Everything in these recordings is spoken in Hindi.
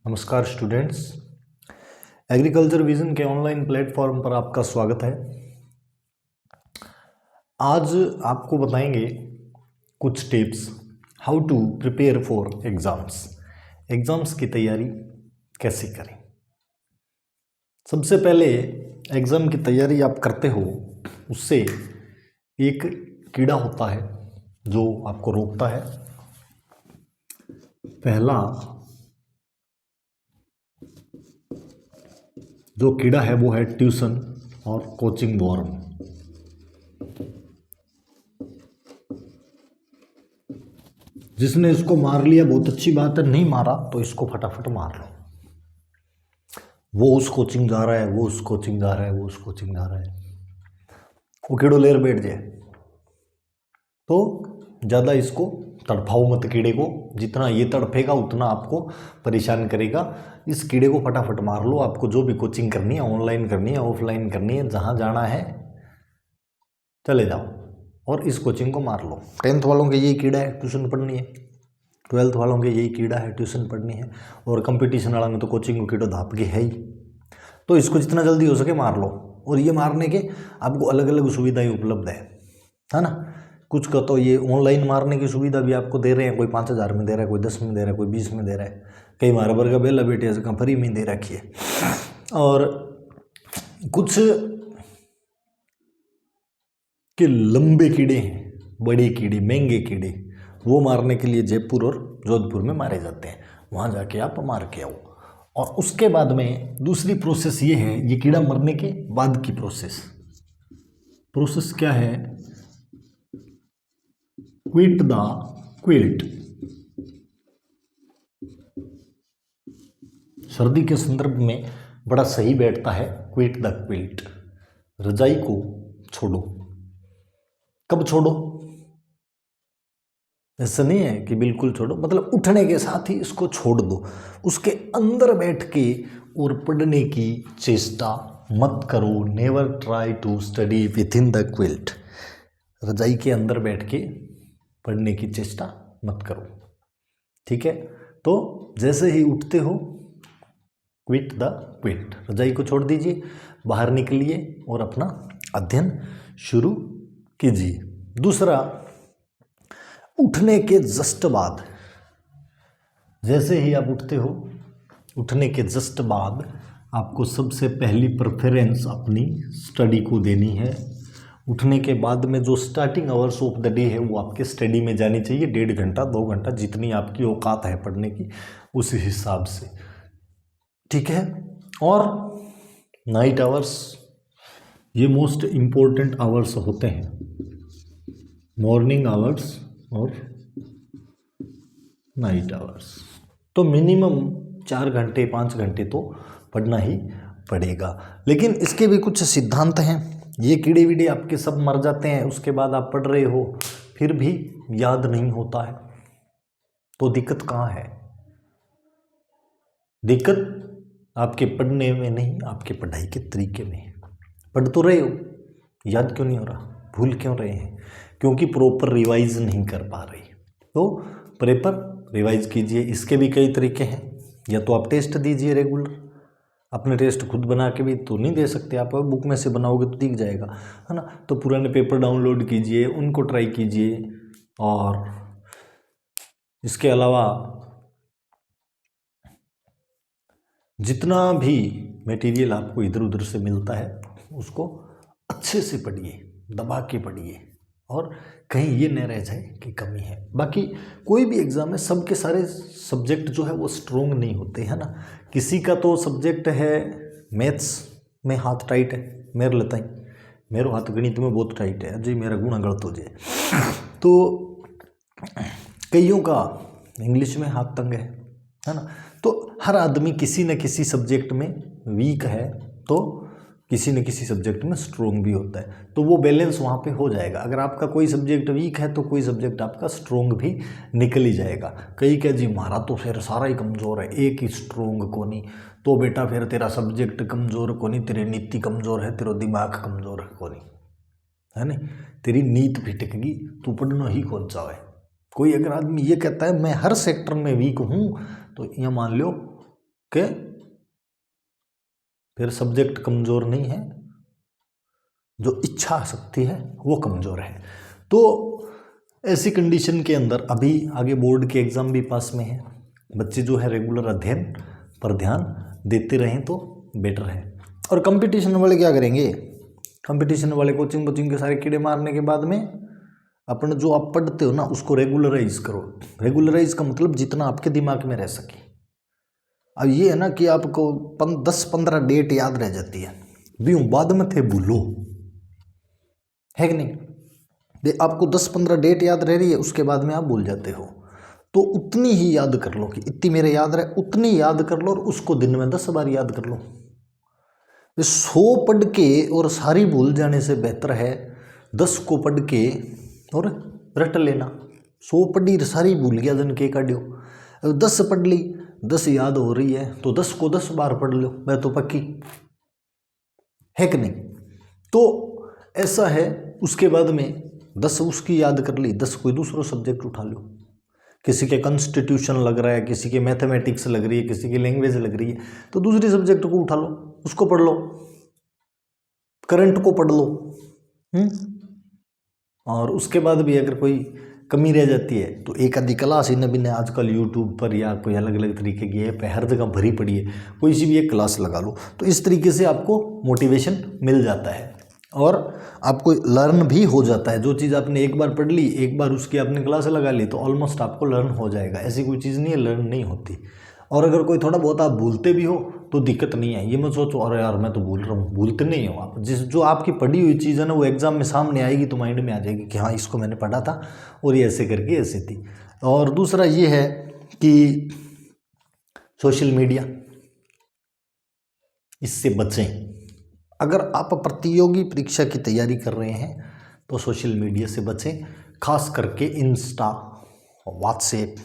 नमस्कार स्टूडेंट्स, एग्रीकल्चर विजन के ऑनलाइन प्लेटफॉर्म पर आपका स्वागत है। आज आपको बताएंगे कुछ tips how to prepare for exams की तैयारी कैसे करें। सबसे पहले एग्ज़ाम की तैयारी आप करते हो, उससे एक कीड़ा होता है जो आपको रोकता है। पहला जो कीड़ा है वो है ट्यूशन और कोचिंग वॉर्म। जिसने इसको मार लिया बहुत अच्छी बात है, नहीं मारा तो इसको फटाफट मार लो। वो उस कोचिंग जा रहा है, वो उस कोचिंग जा रहा है, वो उस कोचिंग जा रहा है, वो कीड़ो लेर बैठ जाए तो ज़्यादा इसको तड़फाओ मत कीड़े को। जितना ये तड़फेगा उतना आपको परेशान करेगा। इस कीड़े को फटाफट मार लो। आपको जो भी कोचिंग करनी है, ऑनलाइन करनी है, ऑफलाइन करनी है, जहाँ जाना है चले जाओ और इस कोचिंग को मार लो। 10th वालों के यही कीड़ा है, ट्यूशन पढ़नी है। 12th वालों के यही कीड़ा है, ट्यूशन पढ़नी है। और कंपटीशन वाला में तो कोचिंग को कीड़ो धाप के है ही। तो इसको जितना जल्दी हो सके मार लो। और ये मारने के आपको अलग अलग सुविधाएं उपलब्ध है ना। कुछ का तो ये ऑनलाइन मारने की सुविधा भी आपको दे रहे हैं। कोई 5,000 में दे रहा है, कोई 10 में दे रहा है, कोई 20 में दे रहा है। कई मारा भर का बेला बेटे ऐसे फ्री में दे रखी है। और कुछ के लंबे कीड़े हैं, बड़े कीड़े, महंगे कीड़े, वो मारने के लिए जयपुर और जोधपुर में मारे जाते हैं। वहाँ जाके आप मार के आओ। और उसके बाद में दूसरी प्रोसेस ये है, ये कीड़ा मरने के बाद की प्रोसेस क्या है? Quit the quilt. सर्दी के संदर्भ में बड़ा सही बैठता है क्विट द क्विल्ट। रजाई को छोड़ो। कब छोड़ो? ऐसा नहीं है कि बिल्कुल छोड़ो, मतलब उठने के साथ ही इसको छोड़ दो। उसके अंदर बैठ के और पढ़ने की चेष्टा मत करो। Never try to study within the quilt. रजाई के अंदर बैठ के पढ़ने की चेष्टा मत करो, ठीक है। तो जैसे ही उठते हो, क्विट द क्विल्ट, रजाई को छोड़ दीजिए, बाहर निकलिए और अपना अध्ययन शुरू कीजिए। दूसरा, उठने के जस्ट बाद, जैसे ही आप उठते हो, उठने के जस्ट बाद आपको सबसे पहली प्रेफरेंस अपनी स्टडी को देनी है। उठने के बाद में जो starting hours of the day है वो आपके स्टडी में जानी चाहिए। 1.5 घंटा 2 घंटा जितनी आपकी औकात है पढ़ने की, उस हिसाब से, ठीक है। और नाइट आवर्स, ये मोस्ट इम्पोर्टेंट आवर्स होते हैं। मॉर्निंग आवर्स और नाइट आवर्स। तो मिनिमम 4 घंटे 5 घंटे तो पढ़ना ही पड़ेगा। लेकिन इसके भी कुछ सिद्धांत हैं। ये कीड़े वीड़े आपके सब मर जाते हैं, उसके बाद आप पढ़ रहे हो फिर भी याद नहीं होता है, तो दिक्कत कहाँ है? दिक्कत आपके पढ़ने में नहीं, आपके पढ़ाई के तरीके में है। पढ़ तो रहे हो, याद क्यों नहीं हो रहा? भूल क्यों रहे हैं? क्योंकि प्रॉपर रिवाइज नहीं कर पा रहे। तो प्रॉपर रिवाइज कीजिए। इसके भी कई तरीके हैं। या तो आप टेस्ट दीजिए रेगुलर। अपने टेस्ट खुद बना के भी तो नहीं दे सकते आप, बुक में से बनाओगे तो दिख जाएगा, है ना। तो पुराने पेपर डाउनलोड कीजिए, उनको ट्राई कीजिए। और इसके अलावा जितना भी मटेरियल आपको इधर उधर से मिलता है उसको अच्छे से पढ़िए, दबा के पढ़िए, और कहीं ये न रह जाए कि कमी है। बाकी कोई भी एग्ज़ाम है, सबके सारे सब्जेक्ट जो है वो स्ट्रोंग नहीं होते, है ना। किसी का तो सब्जेक्ट है मैथ्स में हाथ टाइट है, मेरे लेता ही मेरे हाथ गणित में बहुत टाइट है जी, मेरा गुणा गलत हो जाए। तो कईयों का इंग्लिश में हाथ तंग है ना। तो हर आदमी किसी न किसी सब्जेक्ट में वीक है, तो किसी न किसी सब्जेक्ट में स्ट्रोंग भी होता है। तो वो बैलेंस वहाँ पे हो जाएगा। अगर आपका कोई सब्जेक्ट वीक है तो कोई सब्जेक्ट आपका स्ट्रोंग भी निकल ही जाएगा। कई क्या जी, हमारा तो फिर सारा ही कमज़ोर है, एक ही स्ट्रोंग को नहीं। तो बेटा फिर तेरा सब्जेक्ट कमज़ोर को नहीं, तेरी नीति कमज़ोर है, तेरा दिमाग कमज़ोर है को नहीं, है ना। तेरी नीत भिटकेगी, तू पढ़ना ही कौन सा है। कोई अगर आदमी ये कहता है मैं हर सेक्टर में वीक हूँ, तो यह मान लो के फिर सब्जेक्ट कमजोर नहीं है, जो इच्छा शक्ति है वो कमजोर है। तो ऐसी कंडीशन के अंदर अभी आगे बोर्ड के एग्जाम भी पास में है, बच्चे जो है रेगुलर अध्ययन पर ध्यान देते रहें तो बेटर है। और कंपटीशन वाले क्या करेंगे, कंपटीशन वाले कोचिंग के सारे कीड़े मारने के बाद में अपन जो आप पढ़ते हो ना उसको रेगुलराइज करो। रेगुलराइज का मतलब जितना आपके दिमाग में रह सके। अब ये है ना कि आपको 10-15 डेट याद रह जाती है, भी बाद में थे भूलो, है कि नहीं। आपको 10-15 डेट याद रह रही है, उसके बाद में आप भूल जाते हो। तो उतनी ही याद कर लो कि इतनी मेरे याद रहे, उतनी याद कर लो और उसको दिन में 10 बार याद कर लो। 100 पढ़ के और सारी भूल जाने से बेहतर है 10 को पढ़ के और रट लेना। 100 पढ़ी सारी भूल गया जन के काटियो, 10 पढ़ ली 10 याद हो रही है तो 10 को 10 बार पढ़ लो, मैं तो पक्की, है कि नहीं। तो ऐसा है। उसके बाद में 10 उसकी याद कर ली, 10 कोई दूसरा सब्जेक्ट उठा लो। किसी के कॉन्स्टिट्यूशन लग रहा है, किसी के मैथमेटिक्स लग रही है, किसी की लैंग्वेज लग रही है, तो दूसरे सब्जेक्ट को उठा लो, उसको पढ़ लो, करंट को पढ़ लो। और उसके बाद भी अगर कोई कमी रह जाती है तो एक आधी क्लास इन्हें भी आजकल यूट्यूब पर या कोई अलग अलग तरीके की ऐप है, हर जगह भरी पड़ी है, कोई सी भी एक क्लास लगा लो। तो इस तरीके से आपको मोटिवेशन मिल जाता है और आपको लर्न भी हो जाता है। जो चीज़ आपने एक बार पढ़ ली, एक बार उसकी आपने क्लास लगा ली तो ऑलमोस्ट आपको लर्न हो जाएगा। ऐसी कोई चीज़ नहीं है लर्न नहीं होती। और अगर कोई थोड़ा बहुत आप भूलते भी हो तो दिक्कत नहीं है, ये मत सोचो अरे यार मैं तो भूल रहा हूँ, भूलते नहीं हो आप। जो आपकी पढ़ी हुई चीज़ है ना वो एग्जाम में सामने आएगी तो माइंड में आ जाएगी कि हाँ इसको मैंने पढ़ा था और ये ऐसे करके ऐसे थी। और दूसरा ये है कि सोशल मीडिया, इससे बचें। अगर आप प्रतियोगी परीक्षा की तैयारी कर रहे हैं तो सोशल मीडिया से बचें, खास करके इंस्टा, व्हाट्सएप,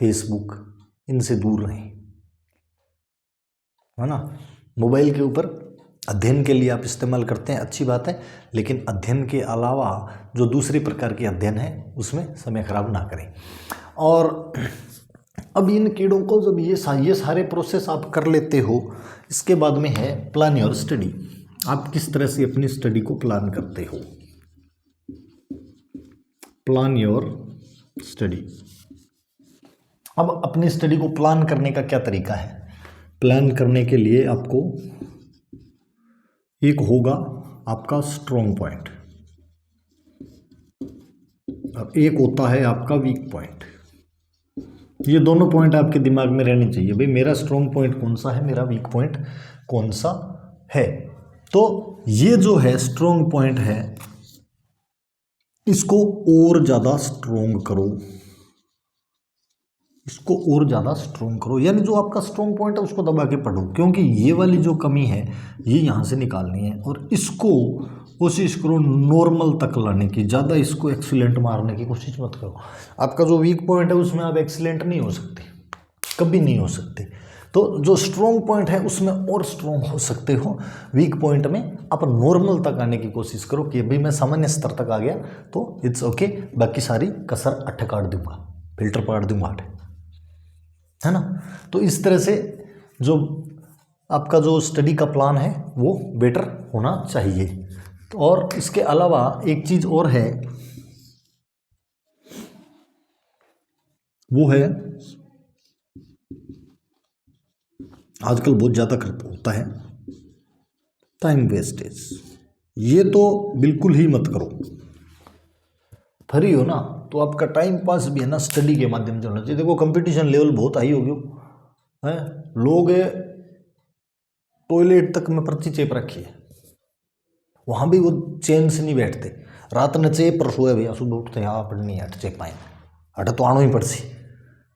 फेसबुक, इनसे दूर रहें, है ना। मोबाइल के ऊपर अध्ययन के लिए आप इस्तेमाल करते हैं, अच्छी बात है, लेकिन अध्ययन के अलावा जो दूसरी प्रकार के अध्ययन है उसमें समय खराब ना करें। और अब इन कीड़ों को जब ये सारे प्रोसेस आप कर लेते हो, इसके बाद में है प्लान योर स्टडी। आप किस तरह से अपनी स्टडी को प्लान करते हो। Plan your study. अब अपनी स्टडी को प्लान करने का क्या तरीका है। प्लान करने के लिए आपको एक होगा आपका स्ट्रॉन्ग पॉइंट और एक होता है आपका वीक पॉइंट। ये दोनों पॉइंट आपके दिमाग में रहने चाहिए, भाई मेरा स्ट्रॉन्ग पॉइंट कौन सा है, मेरा वीक पॉइंट कौन सा है। तो ये जो है स्ट्रॉन्ग पॉइंट है, इसको और ज़्यादा स्ट्रॉन्ग करो, इसको और ज़्यादा स्ट्रॉन्ग करो। यानी जो आपका स्ट्रॉन्ग पॉइंट है उसको दबा के पढ़ो, क्योंकि ये वाली जो कमी है ये यहाँ से निकालनी है और इसको कोशिश करो नॉर्मल तक लाने की, ज़्यादा इसको एक्सीलेंट मारने की कोशिश मत करो। आपका जो वीक पॉइंट है उसमें आप एक्सीलेंट नहीं हो सकते, कभी नहीं हो सकते। तो जो स्ट्रॉन्ग पॉइंट है उसमें और स्ट्रॉन्ग हो सकते हो, वीक पॉइंट में आप नॉर्मल तक आने की कोशिश करो कि अभी मैं सामान्य स्तर तक आ गया तो इट्स ओके, बाकी सारी कसर अट्ठ काट दूंगा, फिल्टर पाड़ दूंगा अट्ठ, है ना। तो इस तरह से जो आपका जो स्टडी का प्लान है वो बेटर होना चाहिए। और इसके अलावा एक चीज़ और है, वो है आजकल बहुत ज़्यादा होता है टाइम वेस्टेज। ये तो बिल्कुल ही मत करो। फ्री हो ना तो आपका टाइम पास भी है ना स्टडी के माध्यम से होना चाहिए। देखो कंपटीशन लेवल बहुत हाई हो गया है, लोग टॉयलेट तक में पर्ची चेप रखी है, वहाँ भी वो चैन से नहीं बैठते, रात ने चेप पर सोए भैया, सुबह उठते हैं पढ़नी हट चेप पाए हट तो आनो ही पड़सी।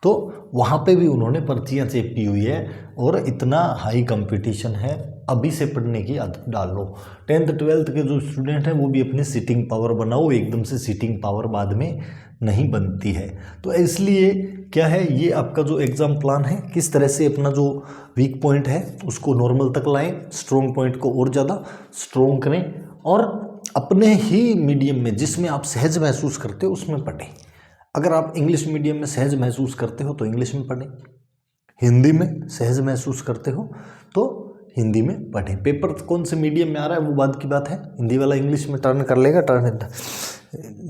तो वहाँ पे भी उन्होंने पर्चियाँ चेपी हुई है और इतना हाई कंपटीशन है, अभी से पढ़ने की आदत डाल लो। 10th 12th के जो स्टूडेंट हैं वो भी अपनी सीटिंग पावर बनाओ, एकदम से सीटिंग पावर बाद में नहीं बनती है। तो इसलिए क्या है, ये आपका जो एग्ज़ाम प्लान है किस तरह से अपना जो वीक पॉइंट है उसको नॉर्मल तक लाएं, स्ट्रॉन्ग पॉइंट को और ज़्यादा स्ट्रॉन्ग करें और अपने ही मीडियम में जिसमें आप सहज महसूस करते हो उसमें पढ़ें। अगर आप इंग्लिश मीडियम में सहज महसूस करते हो तो इंग्लिश में पढ़ें, हिंदी में सहज महसूस करते हो तो हिंदी में पढ़ें। पेपर कौन से मीडियम में आ रहा है वो बाद की बात है, हिंदी वाला इंग्लिश में टर्न कर लेगा,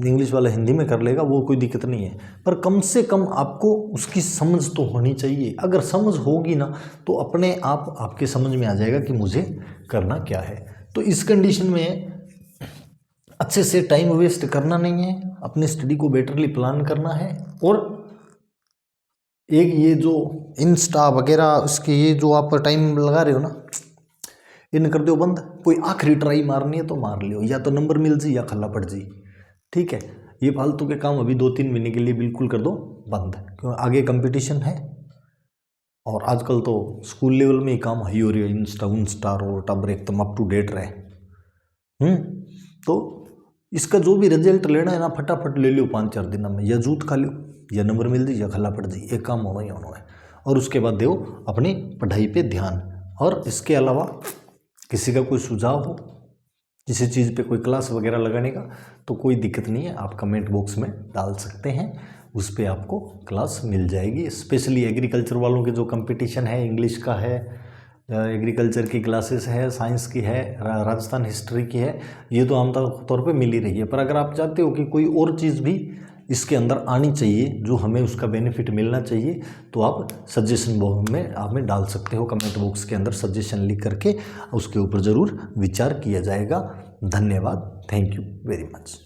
इंग्लिश वाला हिंदी में कर लेगा, वो कोई दिक्कत नहीं है, पर कम से कम आपको उसकी समझ तो होनी चाहिए। अगर समझ होगी ना तो अपने आप आपके समझ में आ जाएगा कि मुझे करना क्या है। तो इस कंडीशन में अच्छे से टाइम वेस्ट करना नहीं है, अपने स्टडी को बेटरली प्लान करना है। और एक ये जो इंस्टा वगैरह इसके ये जो आप टाइम लगा रहे हो ना, इन कर दो बंद। कोई आखिरी ट्राई मारनी है तो मार लियो, या तो नंबर मिल जी या खल्ला पड़ जी, ठीक है। ये फालतू के काम अभी 2-3 महीने के लिए बिल्कुल कर दो बंद, क्यों आगे कंपटीशन है। और आजकल तो स्कूल लेवल में ही काम हाई हो रही है, इंस्टा और टबर एकदम अप टू डेट रहे। तो इसका जो भी रिजल्ट लेना है ना फटाफट ले लियो 5-4 दिन में, या जूत खा लियो या नंबर मिल जी या खल्ला पड़ जी, एक काम होना ही होना है। और उसके बाद दो अपनी पढ़ाई पे ध्यान। और इसके अलावा किसी का कोई सुझाव हो किसी चीज़ पे कोई क्लास वगैरह लगाने का तो कोई दिक्कत नहीं है, आप कमेंट बॉक्स में डाल सकते हैं, उस पर आपको क्लास मिल जाएगी। स्पेशली एग्रीकल्चर वालों के जो कंपटीशन है, इंग्लिश का है, एग्रीकल्चर की क्लासेस है, साइंस की है, राजस्थान हिस्ट्री की है, ये तो आम तौर पे मिल ही रही है। पर अगर आप चाहते हो कि कोई और चीज़ भी इसके अंदर आनी चाहिए जो हमें उसका बेनिफिट मिलना चाहिए, तो आप सजेशन बॉक्स में आप में डाल सकते हो, कमेंट बॉक्स के अंदर सजेशन लिख करके उसके ऊपर ज़रूर विचार किया जाएगा। धन्यवाद, थैंक यू वेरी मच।